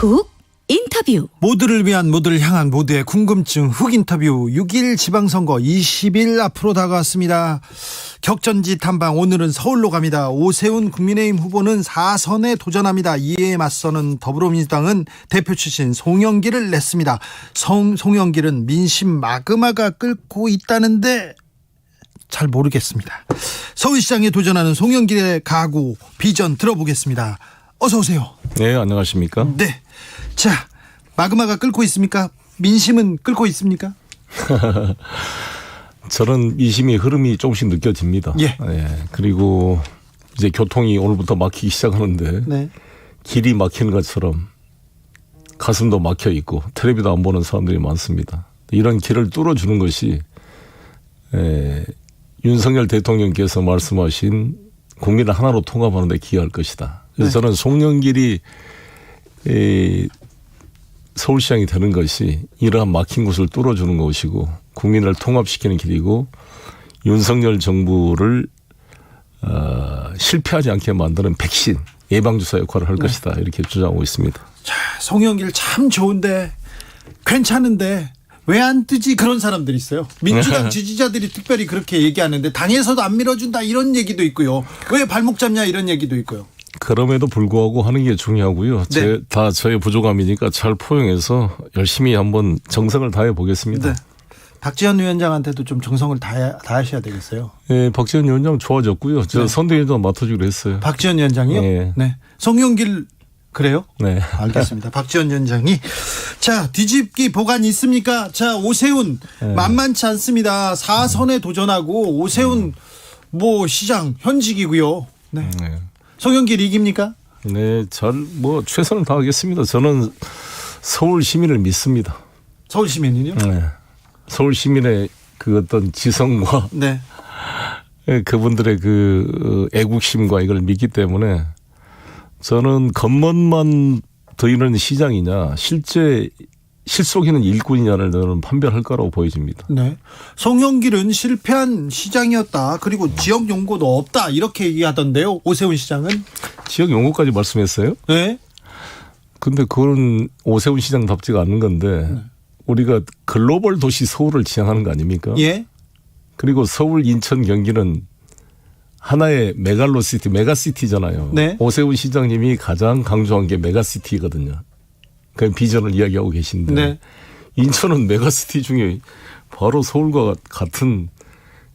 훅 인터뷰. 모두를 위한, 모두를 향한, 모두의 궁금증 훅 인터뷰. 6일 지방선거 20일 앞으로 다가왔습니다. 격전지 탐방, 오늘은 서울로 갑니다. 오세훈 국민의힘 후보는 4선에 도전합니다. 이에 맞서는 더불어민주당은 대표 출신 송영길을 냈습니다. 송영길은 민심 마그마가 끓고 있다는데 잘 모르겠습니다. 서울시장에 도전하는 송영길의 각오, 비전 들어보겠습니다. 어서 오세요. 네, 안녕하십니까? 네. 자, 마그마가 끓고 있습니까? 민심은 끓고 있습니까? 저는 민심의 흐름이 조금씩 느껴집니다. 예. 그리고 이제 교통이 오늘부터 막히기 시작하는데 네. 길이 막히는 것처럼 가슴도 막혀 있고 텔레비도 안 보는 사람들이 많습니다. 이런 길을 뚫어주는 것이 윤석열 대통령께서 말씀하신 국민을 하나로 통합하는 데 기여할 것이다. 그래서 네. 저는 송영길이 서울시장이 되는 것이 이러한 막힌 곳을 뚫어주는 것이고 국민을 통합시키는 길이고 윤석열 정부를 실패하지 않게 만드는 백신, 예방주사 역할을 할 것이다. 이렇게 주장하고 있습니다. 자, 송영길 참 좋은데, 괜찮은데 왜 안 뜨지? 그런 사람들이 있어요. 민주당 지지자들이 특별히 그렇게 얘기하는데 당에서도 안 밀어준다 이런 얘기도 있고요. 왜 발목 잡냐 이런 얘기도 있고요. 그럼에도 불구하고 하는 게 중요하고요. 네. 다 저의 부족함이니까 잘 포용해서 열심히 한번 정성을 다해 보겠습니다. 네. 박지원 위원장한테도 좀 정성을 다하셔야 되겠어요. 네, 박지원 위원장 좋아졌고요. 저 네. 선대위원장 맡아주기로 했어요. 박지원 위원장이요? 네. 네. 송영길 그래요? 네. 알겠습니다. 박지원 위원장이. 자, 뒤집기 보관 있습니까? 자, 오세훈 만만치 않습니다. 4선에 도전하고 오세훈 시장 현직이고요. 네. 네. 송영길 이깁니까? 네, 최선을 다하겠습니다. 저는 서울 시민을 믿습니다. 서울 시민은요? 네. 서울 시민의 그 어떤 지성과 네. 그분들의 그 애국심과 이걸 믿기 때문에 저는 겉멋만 더이는 시장이냐 실제 실속에는 일꾼이냐를 저는 판별할 거라고 보여집니다. 네. 송영길은 실패한 시장이었다. 그리고 지역 용고도 없다. 이렇게 얘기하던데요. 오세훈 시장은? 지역 용어까지 말씀했어요? 네. 근데 그건 오세훈 시장답지가 않는 건데 우리가 글로벌 도시 서울을 지향하는 거 아닙니까? 예. 그리고 서울, 인천, 경기는 하나의 메갈로시티, 메가시티잖아요. 네. 오세훈 시장님이 가장 강조한 게 메가시티거든요. 그 비전을 이야기하고 계신데 네. 인천은 메가시티 중에 바로 서울과 같은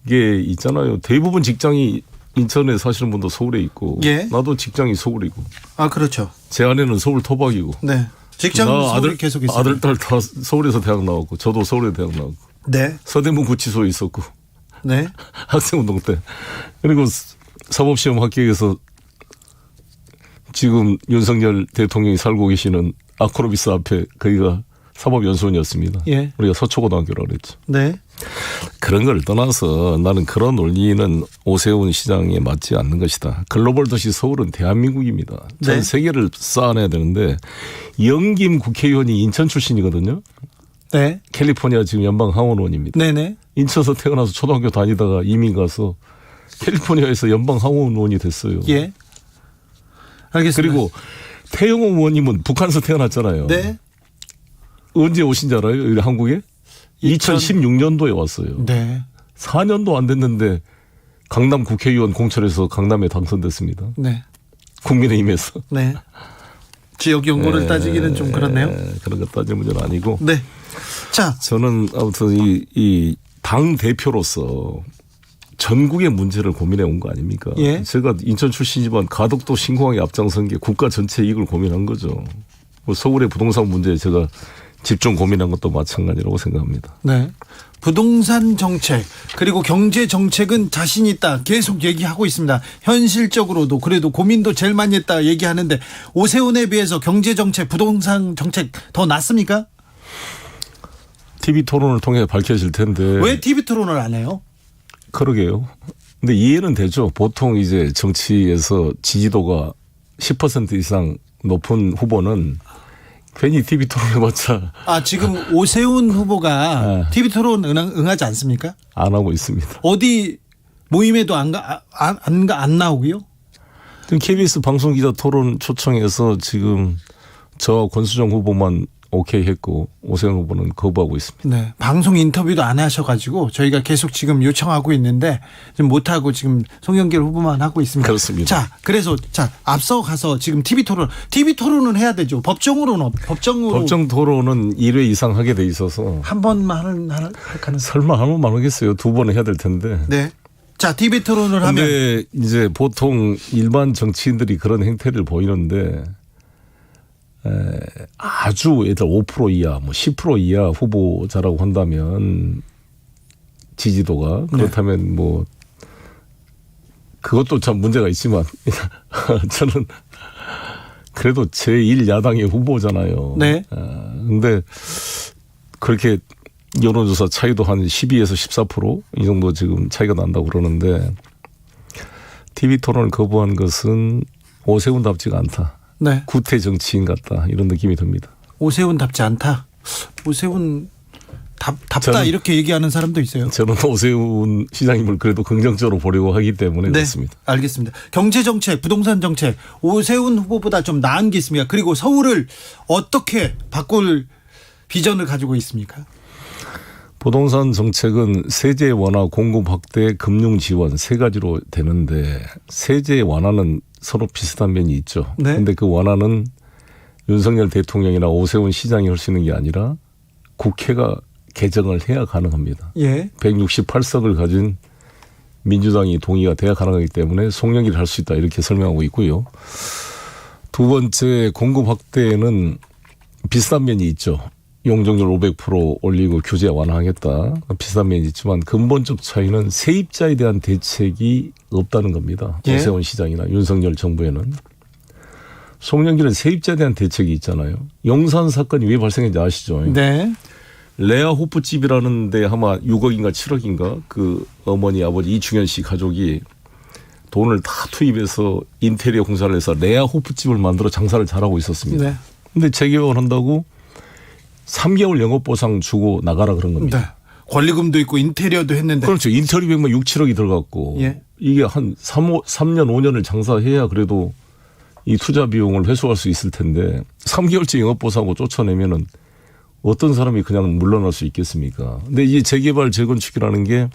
게 있잖아요. 대부분 직장이 인천에 사시는 분도 서울에 있고 예. 나도 직장이 서울이고 아, 그렇죠. 제 아내는 서울 토박이고 네. 직장도 서울에 계속 있어요. 아들, 딸 다 서울에서 대학 나왔고 저도 서울에 대학 나왔고 네. 서대문 구치소에 있었고 네. 학생운동 때. 그리고 사법시험 합격해서 지금 윤석열 대통령이 살고 계시는 아크로비스 앞에 거기가 사법연수원이었습니다. 예. 우리가 서초고등학교라고 그랬죠. 네. 그런 걸 떠나서 나는 그런 논리는 오세훈 시장에 맞지 않는 것이다. 글로벌 도시 서울은 대한민국입니다. 전 네. 세계를 쌓아내야 되는데 영김 국회의원이 인천 출신이거든요. 네. 캘리포니아 지금 연방 하원의원입니다. 네네. 인천에서 태어나서 초등학교 다니다가 이민 가서 캘리포니아에서 연방 하원의원이 됐어요. 예. 알겠습니다. 그리고 태영호 의원님은 북한에서 태어났잖아요. 네. 언제 오신 줄 알아요? 여기 한국에? 2016년도에 왔어요. 네. 4년도 안 됐는데 강남 국회의원 공천에서 강남에 당선됐습니다. 네. 국민의힘에서. 네. 지역 용고를 따지기는 좀 그렇네요. 그런 거 따질 문제는 아니고. 네. 자. 저는 아무튼 이 당 대표로서 전국의 문제를 고민해 온 거 아닙니까? 예. 제가 인천 출신이지만 가덕도 신공항에 앞장선 게 국가 전체 이익을 고민한 거죠. 서울의 부동산 문제에 제가 집중 고민한 것도 마찬가지라고 생각합니다. 네. 부동산 정책 그리고 경제 정책은 자신 있다 계속 얘기하고 있습니다. 현실적으로도 그래도 고민도 제일 많이 했다 얘기하는데 오세훈에 비해서 경제 정책, 부동산 정책 더 낫습니까? TV 토론을 통해 밝혀질 텐데. 왜 TV 토론을 안 해요? 그러게요. 근데 이해는 되죠. 보통 이제 정치에서 지지도가 10% 이상 높은 후보는 괜히 TV 토론 해봤자. 아, 지금 오세훈 후보가 TV 토론 응하지 않습니까? 안 하고 있습니다. 어디 모임에도 안 나오고요? KBS 방송기자 토론 초청해서 지금 저 권수정 후보만 오케이 했고 오세훈 후보는 거부하고 있습니다. 네. 방송 인터뷰도 안 하셔가지고 저희가 계속 지금 요청하고 있는데 지금 못하고 지금 송영길 후보만 하고 있습니다. 그렇습니다. 자, 그래서 앞서 가서 지금 TV 토론은 해야 되죠. 법정으로 법정 토론은 1회 이상 하게 돼 있어서 한 번만 할 가능성. 설마 한 번만 하겠어요. 2번은 해야 될 텐데. 네. 자, TV 토론을 하면 근데 이제 보통 일반 정치인들이 그런 행태를 보이는데 아주 예를 5% 이하, 뭐 10% 이하 후보자라고 한다면 지지도가 그렇다면 뭐 그것도 참 문제가 있지만 저는 그래도 제1야당의 후보잖아요. 네. 근데 그렇게 여론조사 차이도 한 12에서 14% 이 정도 지금 차이가 난다고 그러는데 TV 토론을 거부한 것은 오세훈답지가 않다. 네. 구태 정치인 같다 이런 느낌이 듭니다. 오세훈답지 않다. 오세훈 답다 저는- 이렇게 얘기하는 사람도 있어요. 저는 오세훈 시장님을 그래도 긍정적으로 보려고 하기 때문에 네, 그렇습니다. 알겠습니다. 경제 정책, 부동산 정책, 오세훈 후보보다 좀 나은 게 있습니까? 그리고 서울을 어떻게 바꿀 비전을 가지고 있습니까? 부동산 정책은 세제 완화, 공급 확대, 금융 지원 세 가지로 되는데 세제 완화는 서로 비슷한 면이 있죠. 네. 그런데 그 완화는 윤석열 대통령이나 오세훈 시장이 할 수 있는 게 아니라 국회가 개정을 해야 가능합니다. 예. 168석을 가진 민주당이 동의가 돼야 가능하기 때문에 송영길을 할 수 있다 이렇게 설명하고 있고요. 두 번째 공급 확대는 비슷한 면이 있죠. 용적률 500% 올리고 규제 완화하겠다. 비슷한 면이 있지만 근본적 차이는 세입자에 대한 대책이 없다는 겁니다. 예. 오세훈 시장이나 윤석열 정부에는. 송영길은 세입자에 대한 대책이 있잖아요. 용산 사건이 왜 발생했는지 아시죠? 네. 레아 호프집이라는 데 아마 6억인가 7억인가 그 어머니 아버지 이충현 씨 가족이 돈을 다 투입해서 인테리어 공사를 해서 레아 호프집을 만들어 장사를 잘하고 있었습니다. 네. 근데 재개발 한다고 3개월 영업보상 주고 나가라 그런 겁니다. 네. 권리금도 있고 인테리어도 했는데. 그렇죠. 인테리어비만 6, 7억이 들어갔고 예. 이게 한 3년, 5년을 장사해야 그래도 이 투자 비용을 회수할 수 있을 텐데 3개월째 영업보상하고 쫓아내면은 어떤 사람이 그냥 물러날 수 있겠습니까? 근데 이 재개발 재건축이라는 게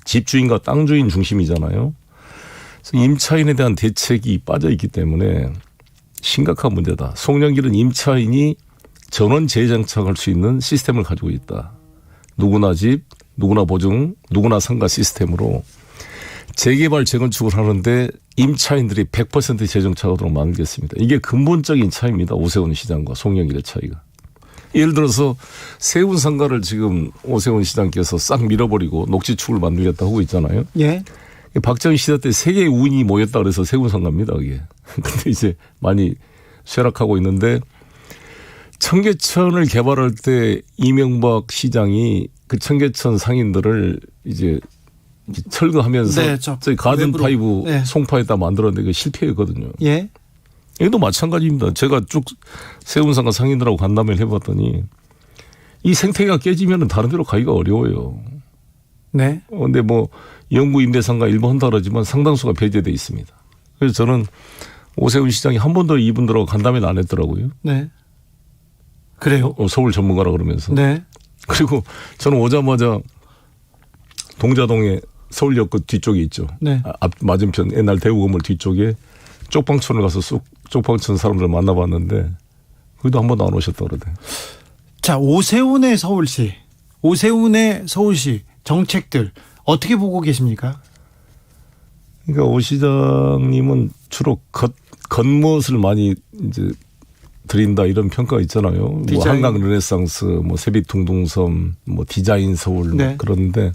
집주인과 땅 주인 중심이잖아요. 그래서 임차인에 대한 대책이 빠져 있기 때문에 심각한 문제다. 송영길은 임차인이 전원 재장착할 수 있는 시스템을 가지고 있다. 누구나 집, 누구나 보증, 누구나 상가 시스템으로 재개발 재건축을 하는데 임차인들이 100% 재정착하도록 만들겠습니다. 이게 근본적인 차이입니다. 오세훈 시장과 송영길의 차이가. 예를 들어서 세운 상가를 지금 오세훈 시장께서 싹 밀어버리고 녹지축을 만들겠다 하고 있잖아요. 예. 박정희 시대 때 세계의 운이 모였다 그래서 세운 상가입니다. 그게. 근데 이제 많이 쇠락하고 있는데 청계천을 개발할 때 이명박 시장이 그 청계천 상인들을 이제 철거하면서 네, 저희 가든 외부로. 파이브 네. 송파에다 만들었는데 그 실패했거든요. 예. 여기도 마찬가지입니다. 제가 쭉 세운상가 상인들하고 간담회를 해봤더니 이 생태계가 깨지면 다른 데로 가기가 어려워요. 네. 근데 뭐 영구 임대상가 일부 한다 그러지만 상당수가 배제돼 있습니다. 그래서 저는 오세훈 시장이 한 번도 이분들하고 간담회를 안 했더라고요. 네. 그래요? 서울 전문가라 그러면서. 네. 그리고 저는 오자마자 동자동에 서울역 그 뒤쪽에 있죠. 네. 앞 맞은편 옛날 대우 건물 뒤쪽에 쪽방촌을 가서 쑥 쪽방촌 사람들 만나봤는데 거기도 한 번도 안 오셨다 그러대. 자, 오세훈의 서울시 정책들 어떻게 보고 계십니까? 그러니까 오 시장님은 주로 겉멋을 많이 이제 드린다 이런 평가가 있잖아요. 뭐 디자인. 한강 르네상스, 뭐 세빛둥둥섬, 뭐 디자인 서울 네. 그런데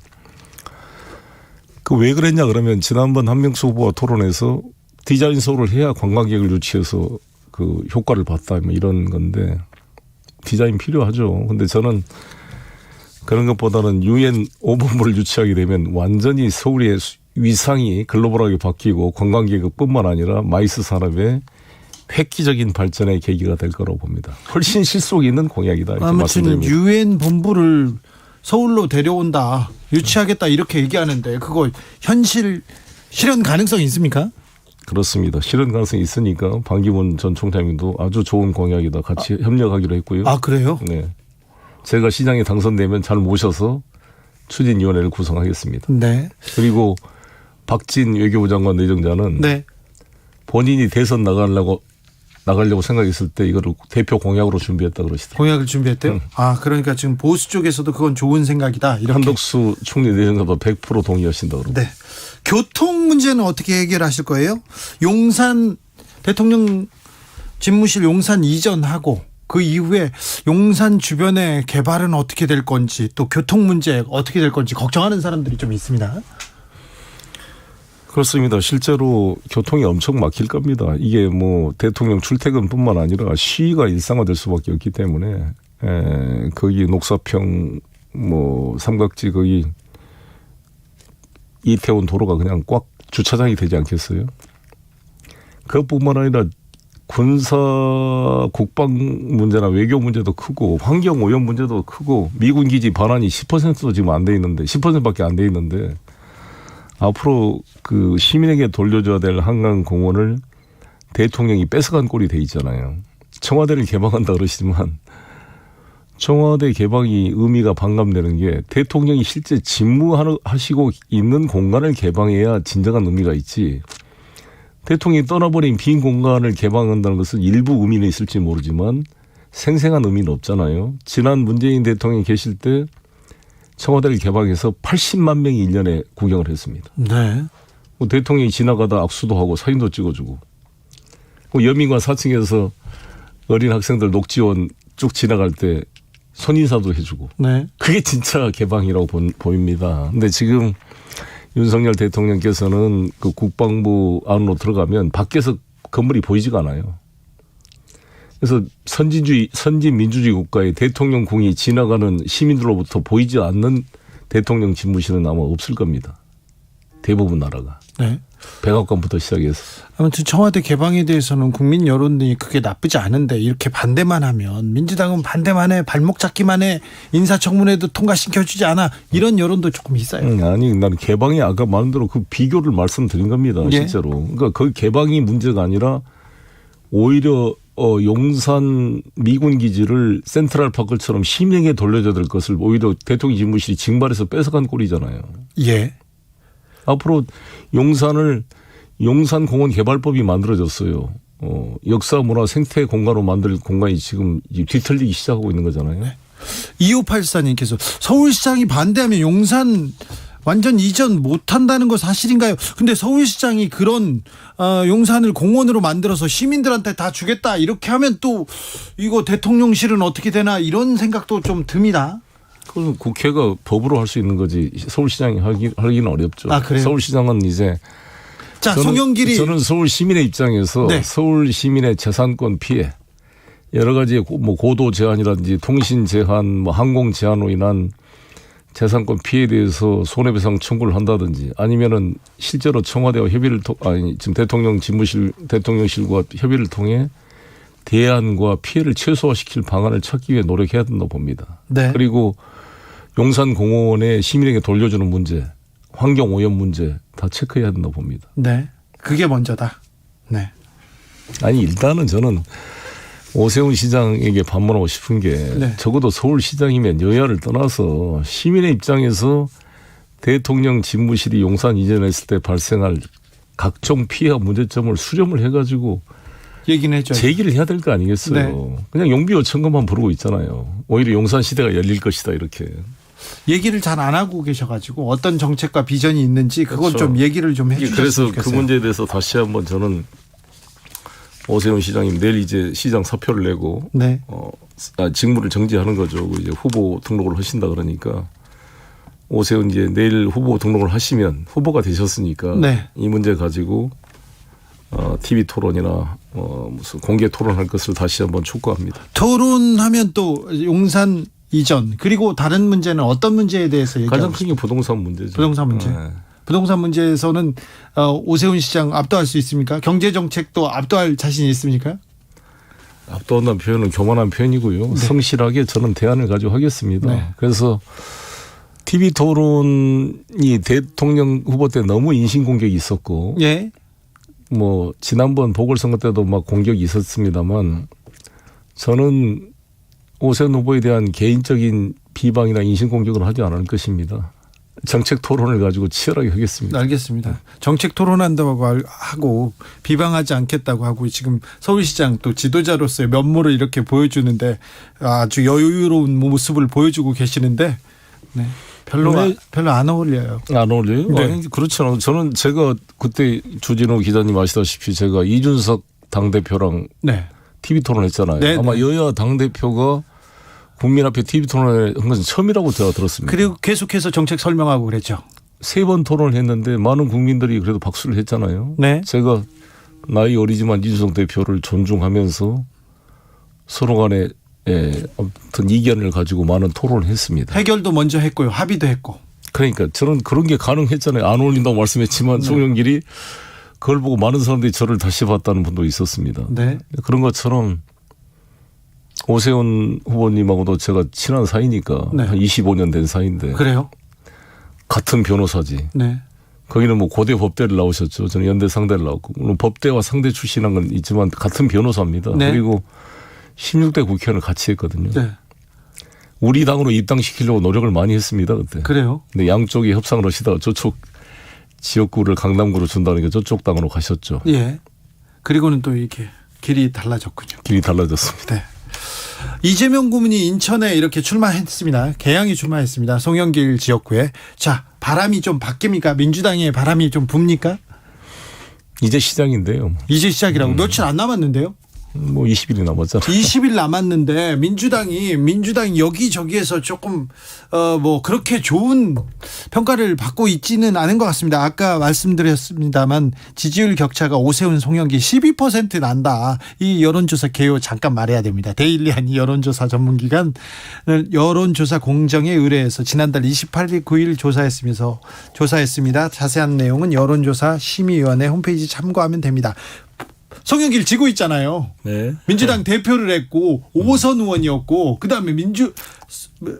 그 왜 그랬냐 그러면 지난번 한명수 후보와 토론에서 디자인 서울을 해야 관광객을 유치해서 그 효과를 봤다 뭐 이런 건데 디자인 필요하죠. 근데 저는 그런 것보다는 UN 5본부를 유치하게 되면 완전히 서울의 위상이 글로벌하게 바뀌고 관광객뿐만 아니라 마이스 산업의 획기적인 발전의 계기가 될 거라고 봅니다. 훨씬 실속 있는 공약이다 이렇게 아무튼 말씀드립니다. UN 본부를 서울로 데려온다, 유치하겠다 이렇게 얘기하는데 그거 실현 가능성이 있습니까? 그렇습니다. 실현 가능성이 있으니까 반기문 전 총장님도 아주 좋은 공약이다. 같이 협력하기로 했고요. 아, 그래요? 네. 제가 시장에 당선되면 잘 모셔서 추진위원회를 구성하겠습니다. 네. 그리고 박진 외교부 장관 내정자는 네. 본인이 대선 나가려고 생각했을 때 이거를 대표 공약으로 준비했다 그러시더라고요. 공약을 준비했대요? 아, 그러니까 지금 보수 쪽에서도 그건 좋은 생각이다. 이렇게. 한덕수 총리 내정자도 100% 동의하신다 그러고. 네. 교통 문제는 어떻게 해결하실 거예요? 용산 대통령 집무실 용산 이전하고 그 이후에 용산 주변의 개발은 어떻게 될 건지 또 교통 문제 어떻게 될 건지 걱정하는 사람들이 좀 있습니다. 그렇습니다. 실제로 교통이 엄청 막힐 겁니다. 이게 뭐 대통령 출퇴근뿐만 아니라 시위가 일상화될 수밖에 없기 때문에 거기 녹사평 뭐 삼각지 거기 이태원 도로가 그냥 꽉 주차장이 되지 않겠어요? 그것뿐만 아니라 군사 국방 문제나 외교 문제도 크고 환경 오염 문제도 크고 미군 기지 반환이 10%도 지금 안 돼 있는데 10%밖에 안 돼 있는데 앞으로 그 시민에게 돌려줘야 될 한강공원을 대통령이 뺏어간 꼴이 돼 있잖아요. 청와대를 개방한다 그러시지만 청와대 개방이 의미가 반감되는 게 대통령이 실제 집무하시고 있는 공간을 개방해야 진정한 의미가 있지. 대통령이 떠나버린 빈 공간을 개방한다는 것은 일부 의미는 있을지 모르지만 생생한 의미는 없잖아요. 지난 문재인 대통령이 계실 때 청와대를 개방해서 80만 명이 1년에 구경을 했습니다. 네. 뭐 대통령이 지나가다 악수도 하고 사진도 찍어주고 뭐 여민관 4층에서 어린 학생들 녹지원 쭉 지나갈 때 손인사도 해주고 네. 그게 진짜 개방이라고 보입니다. 근데 지금 윤석열 대통령께서는 그 국방부 안으로 들어가면 밖에서 건물이 보이지가 않아요. 그래서 선진민주주의 국가의 대통령궁이 지나가는 시민들로부터 보이지 않는 대통령 집무실은 아마 없을 겁니다. 대부분 나라가. 네. 백악관부터 시작해서. 아무튼 청와대 개방에 대해서는 국민 여론이 그게 나쁘지 않은데 이렇게 반대만 하면 민주당은 반대만 해 발목 잡기만 해 인사청문회도 통과시켜주지 않아 이런 여론도 조금 있어요. 아니 나는 개방이 아까 말한 대로 그 비교를 말씀드린 겁니다. 예. 실제로. 그러니까 그 개방이 문제가 아니라 오히려 용산 미군 기지를 센트럴파크처럼 시민에게 돌려줘야 될 것을 오히려 대통령 집무실이 징발해서 뺏어간 꼴이잖아요. 예. 앞으로 용산공원 개발법이 만들어졌어요. 역사 문화 생태 공간으로 만들 공간이 지금 뒤틀리기 시작하고 있는 거잖아요. 네. 2584님께서 서울시장이 반대하면 용산 완전 이전 못한다는 거 사실인가요? 근데 서울시장이 그런 용산을 공원으로 만들어서 시민들한테 다 주겠다 이렇게 하면 또 이거 대통령실은 어떻게 되나 이런 생각도 좀 듭니다. 그건 국회가 법으로 할 수 있는 거지 서울시장이 하기는 어렵죠. 아, 그래요? 서울시장은 이제 자, 송영길이 저는 서울 시민의 입장에서 네. 서울 시민의 재산권 피해 여러 가지 뭐 고도 제한이라든지 통신 제한, 뭐 항공 제한으로 인한 재산권 피해에 대해서 손해배상 청구를 한다든지 아니면은 실제로 청와대와 협의를 지금 대통령 집무실 대통령실과 협의를 통해 대안과 피해를 최소화시킬 방안을 찾기 위해 노력해야 된다고 봅니다. 네. 그리고 용산공원에 시민에게 돌려주는 문제, 환경오염 문제 다 체크해야 된다고 봅니다. 네. 그게 먼저다. 네. 아니 일단은 저는 오세훈 시장에게 반문하고 싶은 게 네. 적어도 서울시장이면 여야를 떠나서 시민의 입장에서 대통령 집무실이 용산 이전했을 때 발생할 각종 피해와 문제점을 수렴을 해가지고 얘기는 해줘요. 제기를 해야 될 거 아니겠어요. 네. 그냥 용비어천금만 부르고 있잖아요. 오히려 용산 시대가 열릴 것이다 이렇게. 얘기를 잘 안 하고 계셔가지고 어떤 정책과 비전이 있는지 그건 그렇죠. 좀 얘기를 좀 해주셨으면 그래서 좋겠어요. 그 문제에 대해서 다시 한번 저는 오세훈 시장님 내일 이제 시장 사표를 내고 네. 직무를 정지하는 거죠. 이제 후보 등록을 하신다 그러니까 오세훈 이제 내일 후보 등록을 하시면 후보가 되셨으니까 네. 이 문제 가지고 TV 토론이나 무슨 공개 토론할 것을 다시 한번 촉구합니다. 토론하면 또 용산 이전 그리고 다른 문제는 어떤 문제에 대해서 얘기하고 가장 큰 게 부동산 문제죠. 부동산 문제. 네. 부동산 문제에서는 오세훈 시장 압도할 수 있습니까? 경제 정책도 압도할 자신이 있습니까? 압도한다는 표현은 교만한 표현이고요. 네. 성실하게 저는 대안을 가지고 하겠습니다. 네. 그래서 TV 토론이 대통령 후보 때 너무 인신공격이 있었고 예. 뭐 지난번 보궐선거 때도 막 공격이 있었습니다만 저는 오세훈 후보에 대한 개인적인 비방이나 인신공격을 하지 않을 것입니다. 정책 토론을 가지고 치열하게 하겠습니다. 알겠습니다. 정책 토론한다고 하고 비방하지 않겠다고 하고 지금 서울시장 또 지도자로서의 면모를 이렇게 보여주는데 아주 여유로운 모습을 보여주고 계시는데 네. 별로 안 어울려요. 안 어울려요? 네. 아니, 그렇지 않아요. 저는 제가 그때 주진우 기자님 아시다시피 제가 이준석 당대표랑 네. TV 토론했잖아요. 네, 아마 네. 여야 당대표가 국민 앞에 TV 토론을 한 것은 처음이라고 제가 들었습니다. 그리고 계속해서 정책 설명하고 그랬죠. 3번 토론을 했는데 많은 국민들이 그래도 박수를 했잖아요. 네. 제가 나이 어리지만 이준석 대표를 존중하면서 서로 간에 아무튼 이견을 가지고 많은 토론을 했습니다. 해결도 먼저 했고요. 합의도 했고. 그러니까 저는 그런 게 가능했잖아요. 안 어울린다고 말씀했지만 송영길이 그걸 보고 많은 사람들이 저를 다시 봤다는 분도 있었습니다. 네. 그런 것처럼 오세훈 후보님하고도 제가 친한 사이니까 네. 한 25년 된 사이인데 그래요? 같은 변호사지. 네. 거기는 뭐 고대 법대를 나오셨죠. 저는 연대 상대를 나왔고 물론 법대와 상대 출신한 건 있지만 같은 변호사입니다. 네. 그리고 16대 국회의원을 같이 했거든요. 네. 우리 당으로 입당시키려고 노력을 많이 했습니다. 그때. 그래요? 근데 양쪽이 협상을 하시다가 저쪽 지역구를 강남구로 준다니까 저쪽 당으로 가셨죠. 예. 그리고는 또 이렇게 길이 달라졌군요. 길이 달라졌습니다. 네. 이재명 고문이 인천에 이렇게 출마했습니다. 개항이 출마했습니다. 송영길 지역구에. 자, 바람이 좀 바뀝니까? 민주당의 바람이 좀 붑니까? 이제 시작인데요. 이제 시작이라고 며칠 안 남았는데요. 뭐 20일이 남았잖아요. 20일 남았는데 민주당이 여기저기에서 조금 뭐 그렇게 좋은 평가를 받고 있지는 않은 것 같습니다. 아까 말씀드렸습니다만 지지율 격차가 오세훈 송영길 12% 난다. 이 여론조사 개요 잠깐 말해야 됩니다. 데일리한 여론조사 전문기관 여론조사 공정에 의뢰해서 지난달 28일 9일 조사했습니다. 자세한 내용은 여론조사 심의위원회 홈페이지 참고하면 됩니다. 송영길 지고 있잖아요. 네. 민주당 대표를 했고 5선 의원이었고 그다음에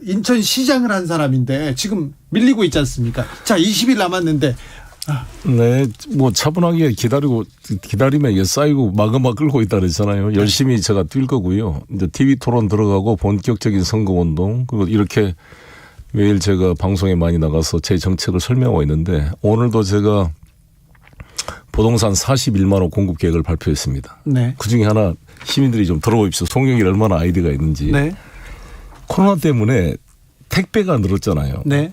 인천시장을 한 사람인데 지금 밀리고 있지 않습니까? 자, 20일 남았는데 네, 뭐 차분하게 기다리면 이게 쌓이고 마그마 끌고 있다 그랬잖아요. 열심히 제가 뛸 거고요. 이제 TV 토론 들어가고 본격적인 선거 운동 그리고 이렇게 매일 제가 방송에 많이 나가서 제 정책을 설명하고 있는데 오늘도 제가 부동산 41만 호 공급 계획을 발표했습니다. 네. 그중에 하나 시민들이 좀 들어보십시오. 송영길이 얼마나 아이디어가 있는지. 네. 코로나 때문에 택배가 늘었잖아요. 네.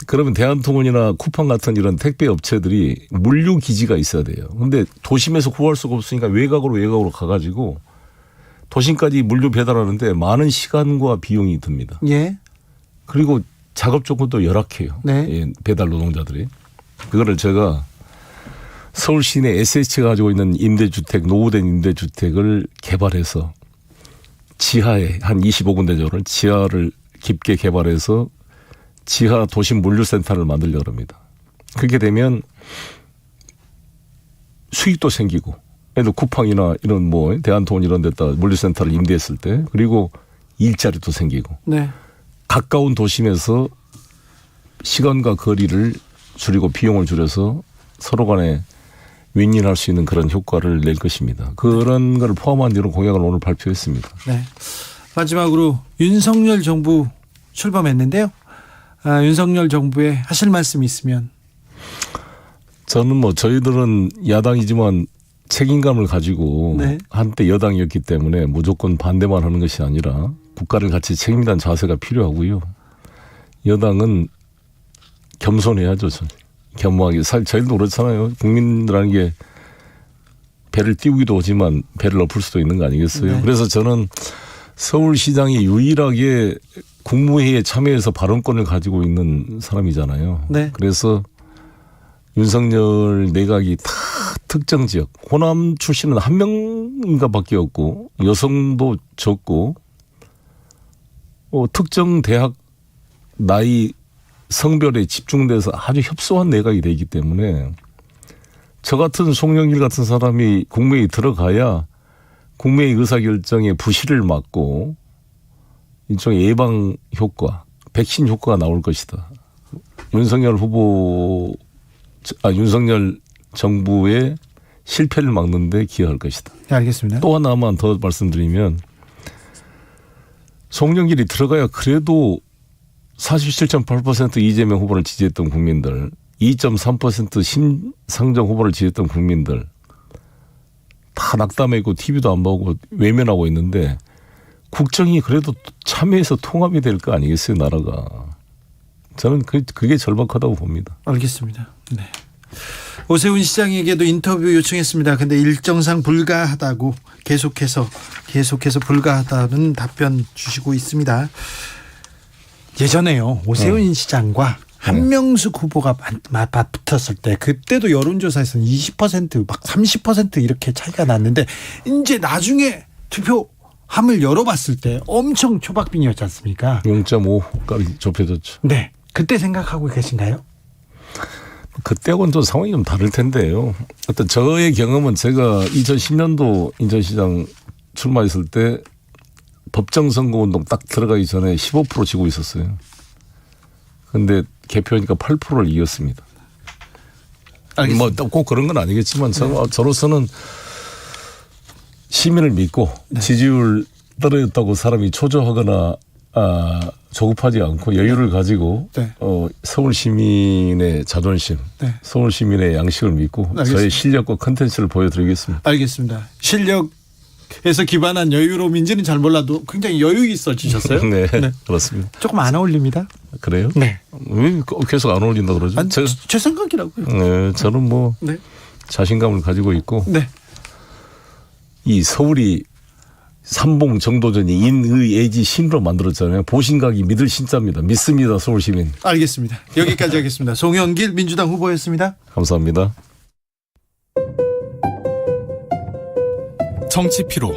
그러면 대한통운이나 쿠팡 같은 이런 택배 업체들이 물류 기지가 있어야 돼요. 근데 도심에서 구할 수가 없으니까 외곽으로 가가지고 도심까지 물류 배달하는데 많은 시간과 비용이 듭니다. 예. 그리고 작업 조건도 열악해요. 네. 예, 배달 노동자들이. 그거를 제가 서울 시내 SH가 가지고 있는 임대주택, 노후된 임대주택을 개발해서 지하에 한 25군데 정도를 지하를 깊게 개발해서 지하 도심 물류센터를 만들려고 합니다. 그렇게 되면 수익도 생기고 예를 들어 쿠팡이나 이런 뭐 대한통운 이런 데다 물류센터를 임대했을 때 그리고 일자리도 생기고 네. 가까운 도심에서 시간과 거리를 줄이고 비용을 줄여서 서로 간에 윈윈할 수 있는 그런 효과를 낼 것입니다. 그런 걸 포함한 이런 공약을 오늘 발표했습니다. 네. 마지막으로 윤석열 정부 출범했는데요. 윤석열 정부에 하실 말씀이 있으면. 저는 뭐 저희들은 야당이지만 책임감을 가지고 네. 한때 여당이었기 때문에 무조건 반대만 하는 것이 아니라 국가를 같이 책임다는 자세가 필요하고요. 여당은 겸손해야죠. 겸허하게. 저희도 그렇잖아요. 국민이라는 게 배를 띄우기도 하지만 배를 엎을 수도 있는 거 아니겠어요. 네. 그래서 저는 서울시장이 유일하게 국무회의에 참여해서 발언권을 가지고 있는 사람이잖아요. 네. 그래서 윤석열 내각이 다 특정 지역, 호남 출신은 한 명인가 밖에 없고 여성도 적고 특정 대학 나이 성별에 집중돼서 아주 협소한 내각이 되기 때문에 저 같은 송영길 같은 사람이 국무회의 들어가야 국무회의 의사결정의 부실을 막고 일종의 예방 효과, 백신 효과가 나올 것이다. 윤석열 정부의 실패를 막는 데 기여할 것이다. 네, 알겠습니다. 또 하나만 더 말씀드리면 송영길이 들어가야 그래도 47.8% 이재명 후보를 지지했던 국민들, 2.3% 심상정 후보를 지지했던 국민들 다 낙담했고 TV도 안 보고 외면하고 있는데 국정이 그래도 참여해서 통합이 될 거 아니겠어요, 나라가. 저는 그게 절박하다고 봅니다. 알겠습니다. 네. 오세훈 시장에게도 인터뷰 요청했습니다. 근데 일정상 불가하다고 계속해서 불가하다는 답변 주시고 있습니다. 예전에요. 오세훈 시장과 한명숙 후보가 맞붙었을 때 그때도 여론조사에서는 20% 막 30% 이렇게 차이가 났는데 이제 나중에 투표함을 열어봤을 때 엄청 초박빙이었지 않습니까? 0.5까지 좁혀졌죠. 네. 그때 생각하고 계신가요? 그때하고는 또 상황이 좀 다를 텐데요. 어떤 저의 경험은 제가 2010년도 인천시장 출마했을 때 법정선거운동 딱 들어가기 전에 15% 지고 있었어요. 근데 개표하니까 8%를 이겼습니다. 뭐 꼭 그런 건 아니겠지만 저로서는 시민을 믿고 지지율 떨어졌다고 사람이 초조하거나 조급하지 않고 여유를 가지고 서울 시민의 자존심, 서울 시민의 양식을 믿고 저의 실력과 컨텐츠를 보여드리겠습니다. 알겠습니다. 실력에서 기반한 여유로움인지는 잘 몰라도 굉장히 여유 있어지셨어요? 네, 그렇습니다. 조금 안 어울립니다. 그래요? 네. 왜 계속 안 어울린다 그러죠? 제 생각이라고요. 네, 저는 뭐 자신감을 가지고 있고 이 서울이 삼봉 정도전이 인의애지 신으로 만들었잖아요. 보신각이 믿을 신자입니다. 믿습니다, 서울 시민. 알겠습니다. 여기까지 하겠습니다. 송영길 민주당 후보였습니다. 감사합니다. 정치 피로